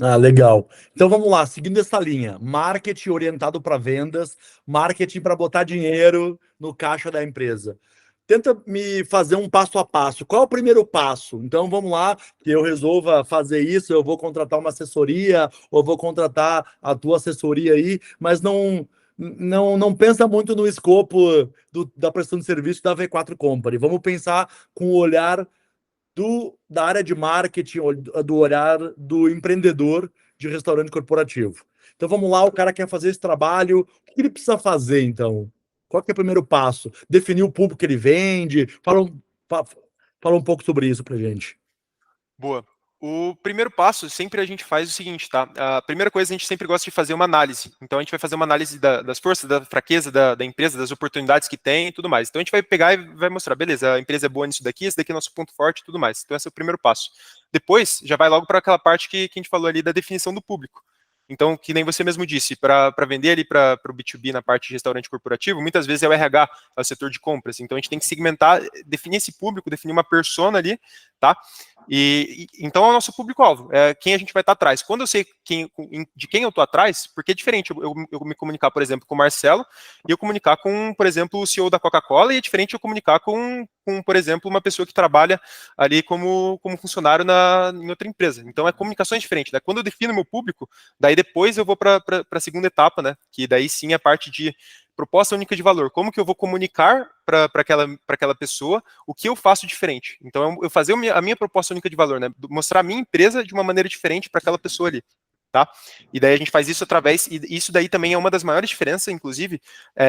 Ah, legal. Então vamos lá, seguindo essa linha, marketing orientado para vendas, marketing para botar dinheiro no caixa da empresa. Tenta me fazer um passo a passo. Qual é o primeiro passo? Então vamos lá, que eu resolva fazer isso, eu vou contratar uma assessoria, ou vou contratar a tua assessoria aí, mas não pensa muito no escopo da prestação de serviço da V4 Company. Vamos pensar com o olhar da área de marketing, do olhar do empreendedor de restaurante corporativo. Então vamos lá, o cara quer fazer esse trabalho, o que ele precisa fazer então? Qual que é o primeiro passo? Definir o público que ele vende? Fala um pouco sobre isso pra gente. Boa. O primeiro passo, sempre a gente faz o seguinte, tá? A primeira coisa, a gente sempre gosta de fazer uma análise. Então, a gente vai fazer uma análise das forças, da fraqueza da empresa, das oportunidades que tem e tudo mais. Então, a gente vai pegar e vai mostrar, beleza, a empresa é boa nisso daqui, esse daqui é nosso ponto forte e tudo mais. Então, esse é o primeiro passo. Depois, já vai logo para aquela parte que a gente falou ali da definição do público. Então, que nem você mesmo disse, para vender ali para o B2B na parte de restaurante corporativo, muitas vezes é o RH, é o setor de compras. Então, a gente tem que segmentar, definir esse público, definir uma persona ali, tá? Então é o nosso público-alvo, é quem a gente vai estar atrás. Quando eu sei de quem eu estou atrás, porque é diferente eu me comunicar, por exemplo, com o Marcelo e eu comunicar com, por exemplo, o CEO da Coca-Cola, e é diferente eu comunicar por exemplo, uma pessoa que trabalha ali como funcionário em outra empresa. Então é comunicações diferentes. Né? Quando eu defino meu público, daí depois eu vou para a segunda etapa, né? Que daí sim é a parte de proposta única de valor. Como que eu vou comunicar para aquela pessoa o que eu faço diferente? Então, eu fazer a minha proposta única de valor, né? Mostrar a minha empresa de uma maneira diferente para aquela pessoa ali. Tá? E daí a gente faz isso através, e isso daí também é uma das maiores diferenças, inclusive,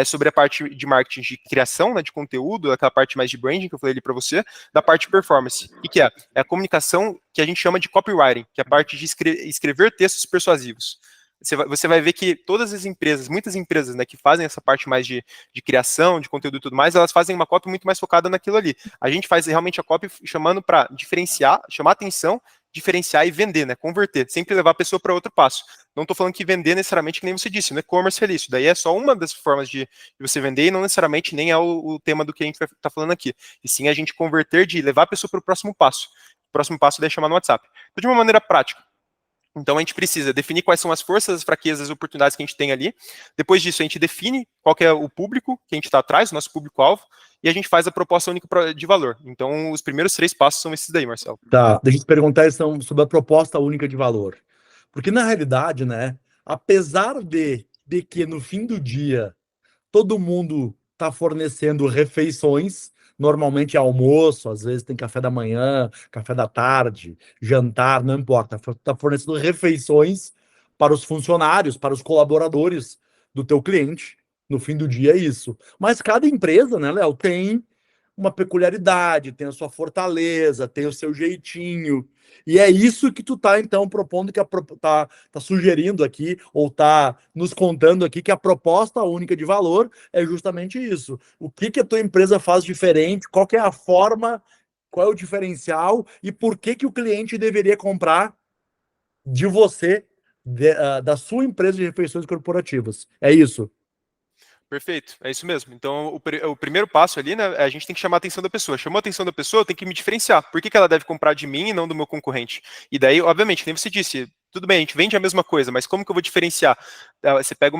sobre a parte de marketing de criação, né, de conteúdo, aquela parte mais de branding que eu falei ali para você, da parte de performance. O que é? É a comunicação que a gente chama de copywriting, que é a parte de escrever textos persuasivos. Você vai ver que todas as empresas, muitas empresas, né, que fazem essa parte mais de criação, de conteúdo e tudo mais, elas fazem uma copy muito mais focada naquilo ali. A gente faz realmente a copy chamando para diferenciar, chamar atenção, diferenciar e vender, né, converter, sempre levar a pessoa para outro passo. Não estou falando que vender necessariamente, que nem você disse, no e-commerce é isso. Daí é só uma das formas de você vender e não necessariamente nem é o tema do que a gente vai estar falando aqui. E sim a gente converter, de levar a pessoa para o próximo passo. O próximo passo é chamar no WhatsApp. Então, de uma maneira prática, então a gente precisa definir quais são as forças, as fraquezas, as oportunidades que a gente tem ali. Depois disso, a gente define qual que é o público que a gente está atrás, o nosso público-alvo, e a gente faz a proposta única de valor. Então, os primeiros 3 passos são esses daí, Marcelo. Tá, deixa eu te perguntar então, sobre a proposta única de valor. Porque na realidade, né, apesar de que no fim do dia todo mundo está fornecendo refeições, normalmente é almoço, às vezes tem café da manhã, café da tarde, jantar, não importa. Está fornecendo refeições para os funcionários, para os colaboradores do teu cliente. No fim do dia é isso. Mas cada empresa, né, Léo, tem uma peculiaridade, tem a sua fortaleza, tem o seu jeitinho. E é isso que tu tá então propondo tá sugerindo aqui ou tá nos contando aqui que a proposta única de valor é justamente isso. O que que a tua empresa faz diferente? Qual que é a forma? Qual é o diferencial e por que que o cliente deveria comprar de você, da sua empresa de refeições corporativas? É isso. Perfeito, é isso mesmo. Então, o primeiro passo ali, né, a gente tem que chamar a atenção da pessoa. Chamou a atenção da pessoa, eu tenho que me diferenciar. Por que ela deve comprar de mim e não do meu concorrente? E daí, obviamente, nem você disse, tudo bem, a gente vende a mesma coisa, mas como que eu vou diferenciar? Você pega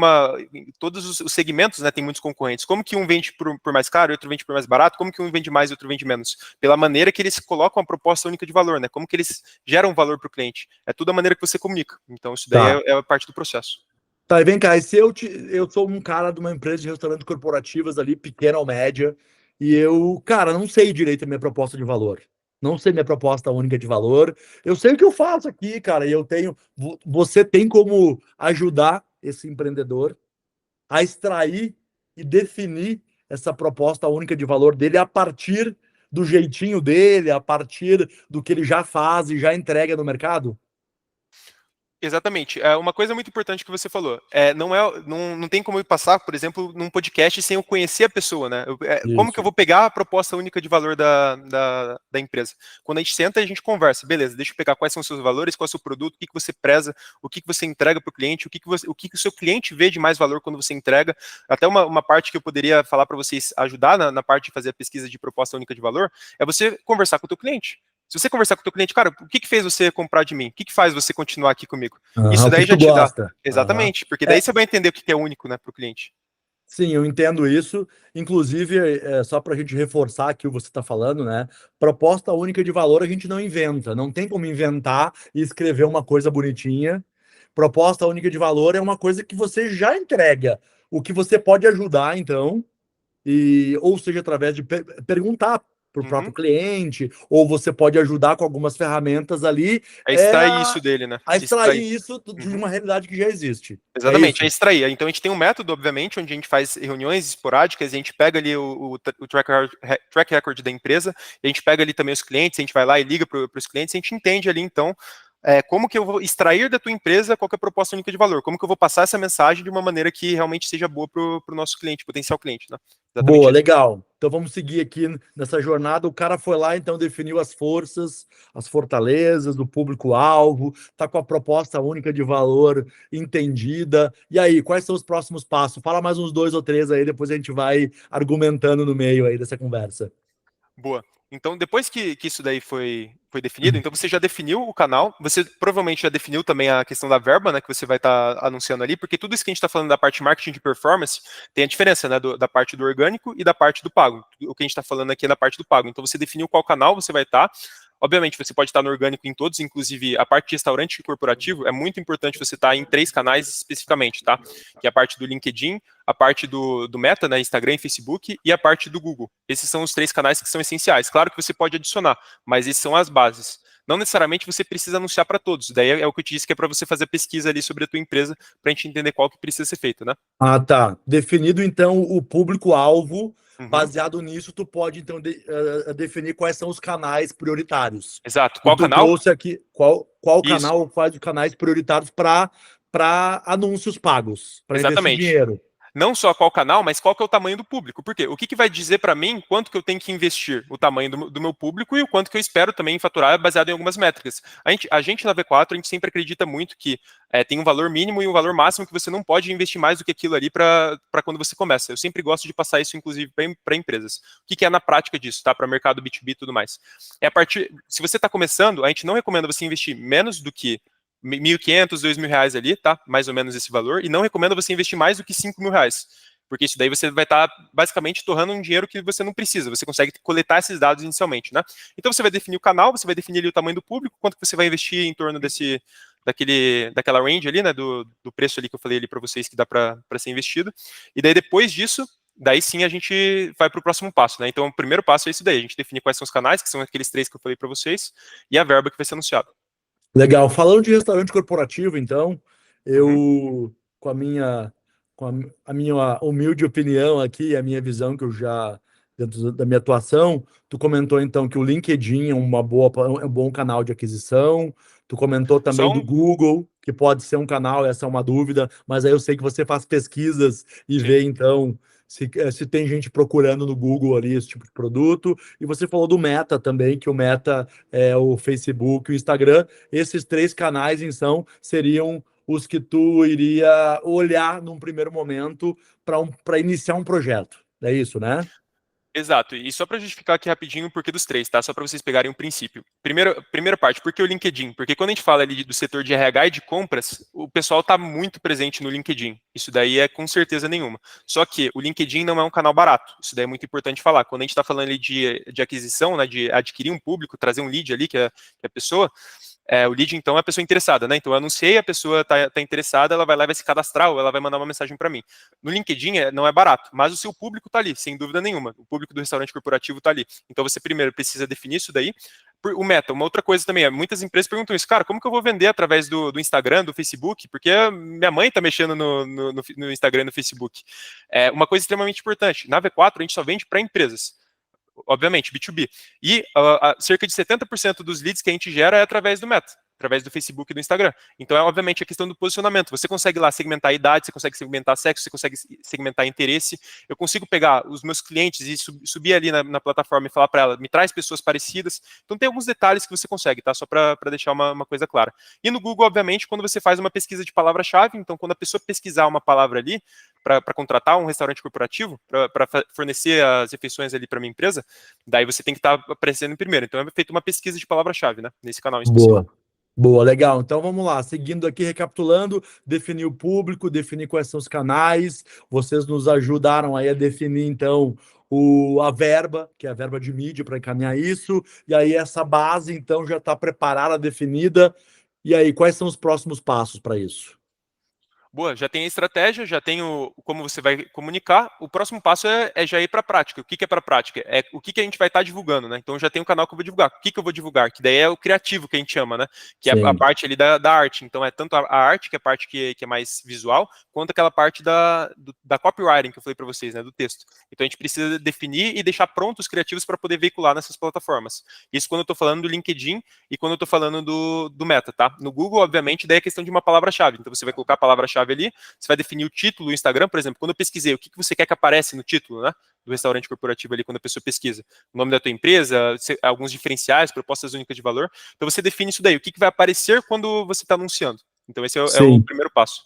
todos os segmentos, né, tem muitos concorrentes. Como que um vende por mais caro, outro vende por mais barato? Como que um vende mais e outro vende menos? Pela maneira que eles colocam a proposta única de valor, né? Como que eles geram valor para o cliente? É tudo a maneira que você comunica. Então, isso daí Tá. é a parte do processo. Tá, e vem cá, e se eu sou um cara de uma empresa de restaurantes corporativas ali, pequena ou média, e eu, cara, não sei direito a minha proposta de valor. Não sei minha proposta única de valor. Eu sei o que eu faço aqui, cara, e eu tenho. Você tem como ajudar esse empreendedor a extrair e definir essa proposta única de valor dele a partir do jeitinho dele, a partir do que ele já faz e já entrega no mercado? Exatamente. Uma coisa muito importante que você falou, não tem como eu passar, por exemplo, num podcast sem eu conhecer a pessoa, né? Como que eu Isso. vou pegar a proposta única de valor da empresa? Quando a gente senta, a gente conversa, beleza, deixa eu pegar quais são os seus valores, qual é o seu produto, o que você preza, o que você entrega para o cliente, o que o seu cliente vê de mais valor quando você entrega. Até uma parte que eu poderia falar para vocês ajudar na parte de fazer a pesquisa de proposta única de valor, é você conversar com o teu cliente. Se você conversar com o teu cliente, cara, o que que fez você comprar de mim? O que que faz você continuar aqui comigo? Aham, Isso o que daí que já tu te dá. gosta? Aham. Exatamente, porque daí É, você vai entender o que que é único, né, para o cliente. sim, eu entendo isso. Inclusive, só para a gente reforçar aqui o que você está falando, né? Proposta única de valor a gente não inventa. Não tem como inventar e escrever uma coisa bonitinha. Proposta única de valor é uma coisa que você já entrega. O que você pode ajudar, então, ou seja, através de perguntar para o próprio Uhum. cliente, ou você pode ajudar com algumas ferramentas ali, É é extrair a, isso dele, né? a extrair Extrair. isso de Uhum. uma realidade que já existe. É Exatamente, é isso. extrair. Então a gente tem um método, obviamente, onde a gente faz reuniões esporádicas, a gente pega ali o track record da empresa, a gente pega ali também os clientes, a gente vai lá e liga para os clientes, a gente entende ali, então, como que eu vou extrair da tua empresa qual que é a proposta única de valor, como que eu vou passar essa mensagem de uma maneira que realmente seja boa para o nosso cliente, potencial cliente, né? Exatamente Boa, isso. legal. Então vamos seguir aqui nessa jornada. O cara foi lá, então definiu as forças, as fortalezas do público-alvo, tá com a proposta única de valor entendida. E aí, quais são os próximos passos? Fala mais uns dois ou três aí, depois a gente vai argumentando no meio aí dessa conversa. Boa. Então, depois que isso daí foi definido, então você já definiu o canal, você provavelmente já definiu também a questão da verba, né, que você vai estar anunciando ali, porque tudo isso que a gente está falando da parte de marketing de performance tem a diferença, né, da parte do orgânico e da parte do pago. O que a gente está falando aqui é da parte do pago. Então, você definiu qual canal você vai estar. Obviamente, você pode estar no orgânico em todos, inclusive a parte de restaurante e corporativo, é muito importante você estar em 3 canais especificamente, tá? Que é a parte do LinkedIn, a parte do Meta, né, Instagram e Facebook, e a parte do Google. Esses são os 3 canais que são essenciais. Claro que você pode adicionar, mas esses são as bases. Não necessariamente você precisa anunciar para todos. Daí é o que eu te disse, que é para você fazer pesquisa ali sobre a tua empresa, para a gente entender qual que precisa ser feito, né? Ah, tá. Definido, então, o público-alvo, Uhum. baseado nisso, tu pode, então, definir quais são os canais prioritários. Exato. E Qual tu canal? trouxe aqui qual Isso. canal ou quais os canais prioritários para anúncios pagos, para investir Exatamente. dinheiro. Não só qual canal, mas qual que é o tamanho do público. Por quê? O que, que vai dizer para mim quanto que eu tenho que investir? O tamanho do meu público e o quanto que eu espero também faturar baseado em algumas métricas. A gente na V4, a gente sempre acredita muito que tem um valor mínimo e um valor máximo que você não pode investir mais do que aquilo ali para quando você começa. Eu sempre gosto de passar isso, inclusive, para empresas. O que, que é na prática disso, tá? Para mercado B2B e tudo mais. Se você está começando, a gente não recomenda você investir menos do que 1.500, R$ 2.000 ali, tá? Mais ou menos esse valor. E não recomendo você investir mais do que R$ 5.000. Porque isso daí você vai estar basicamente torrando um dinheiro que você não precisa. Você consegue coletar esses dados inicialmente, né? Então você vai definir o canal, você vai definir ali o tamanho do público, quanto que você vai investir em torno daquela range ali, né? Do preço ali que eu falei ali para vocês que dá para ser investido. E daí depois disso, daí sim a gente vai para o próximo passo, né? Então o primeiro passo é isso daí, a gente definir quais são os canais, que são aqueles 3 que eu falei para vocês, e a verba que vai ser anunciada. Legal. Falando de restaurante corporativo, então, Uhum. eu, com a minha humilde opinião aqui, a minha visão que eu já, dentro da minha atuação, tu comentou então que o LinkedIn é um bom canal de aquisição, tu comentou Só também do um. Google, que pode ser um canal, essa é uma dúvida, mas aí eu sei que você faz pesquisas e Sim. vê então se tem gente procurando no Google ali esse tipo de produto, e você falou do Meta também, que o Meta é o Facebook, o Instagram. Esses 3 canais, então, seriam os que tu iria olhar num primeiro momento para iniciar um projeto. É isso, né? Exato. E só para justificar aqui rapidinho o porquê dos 3, tá? Só para vocês pegarem um princípio. Primeira parte, por que o LinkedIn? Porque quando a gente fala ali do setor de RH e de compras, o pessoal está muito presente no LinkedIn. Isso daí é com certeza nenhuma. Só que o LinkedIn não é um canal barato. Isso daí é muito importante falar. Quando a gente está falando ali de aquisição, né, de adquirir um público, trazer um lead ali, que é a pessoa, o lead, então, é a pessoa interessada, né? Então, eu anunciei, a pessoa tá interessada, ela vai lá e vai se cadastrar, ou ela vai mandar uma mensagem para mim. No LinkedIn, não é barato, mas o seu público tá ali, sem dúvida nenhuma. O público do restaurante corporativo tá ali. Então, você primeiro precisa definir isso daí. O Meta, uma outra coisa também, muitas empresas perguntam isso, cara, como que eu vou vender através do Instagram, do Facebook? Porque minha mãe tá mexendo no Instagram e no Facebook. Uma coisa extremamente importante, na V4, a gente só vende para empresas, obviamente, B2B. E cerca de 70% dos leads que a gente gera é através do Meta, através do Facebook e do Instagram. Então, obviamente, a questão do posicionamento. Você consegue lá segmentar a idade, você consegue segmentar sexo, você consegue segmentar interesse. Eu consigo pegar os meus clientes e subir ali na plataforma e falar para ela, me traz pessoas parecidas. Então, tem alguns detalhes que você consegue, tá? Só para deixar uma coisa clara. E no Google, obviamente, quando você faz uma pesquisa de palavra-chave, então, quando a pessoa pesquisar uma palavra ali, para contratar um restaurante corporativo, para fornecer as refeições ali para minha empresa, daí você tem que estar aparecendo em primeiro. Então é feita uma pesquisa de palavra-chave, né? Nesse canal em específico. Boa. Boa, legal. Então vamos lá, seguindo aqui, recapitulando, definir o público, definir quais são os canais. Vocês nos ajudaram aí a definir, então, a verba, que é a verba de mídia para encaminhar isso. E aí essa base, então, já está preparada, definida. E aí, quais são os próximos passos para isso? Boa, já tem a estratégia, já tem como você vai comunicar. O próximo passo é já ir para a prática. O que é para a prática? É o que a gente vai estar divulgando, né? Então já tem um canal que eu vou divulgar. O que eu vou divulgar? Que daí é o criativo que a gente chama, né? Que é a Sim, parte ali da arte. Então é tanto a arte, que é a parte que é mais visual, quanto aquela parte da copywriting que eu falei para vocês, né? Do texto. Então a gente precisa definir e deixar prontos os criativos para poder veicular nessas plataformas. Isso quando eu estou falando do LinkedIn e quando eu estou falando do Meta, tá? No Google, obviamente, daí é questão de uma palavra-chave. Então você vai colocar a palavra-chave ali, você vai definir o título do Instagram, por exemplo, quando eu pesquisei, o que você quer que apareça no título, né, do restaurante corporativo ali, quando a pessoa pesquisa, o nome da tua empresa, alguns diferenciais, propostas únicas de valor, então você define isso daí, o que vai aparecer quando você está anunciando. Então esse é o sim. primeiro passo.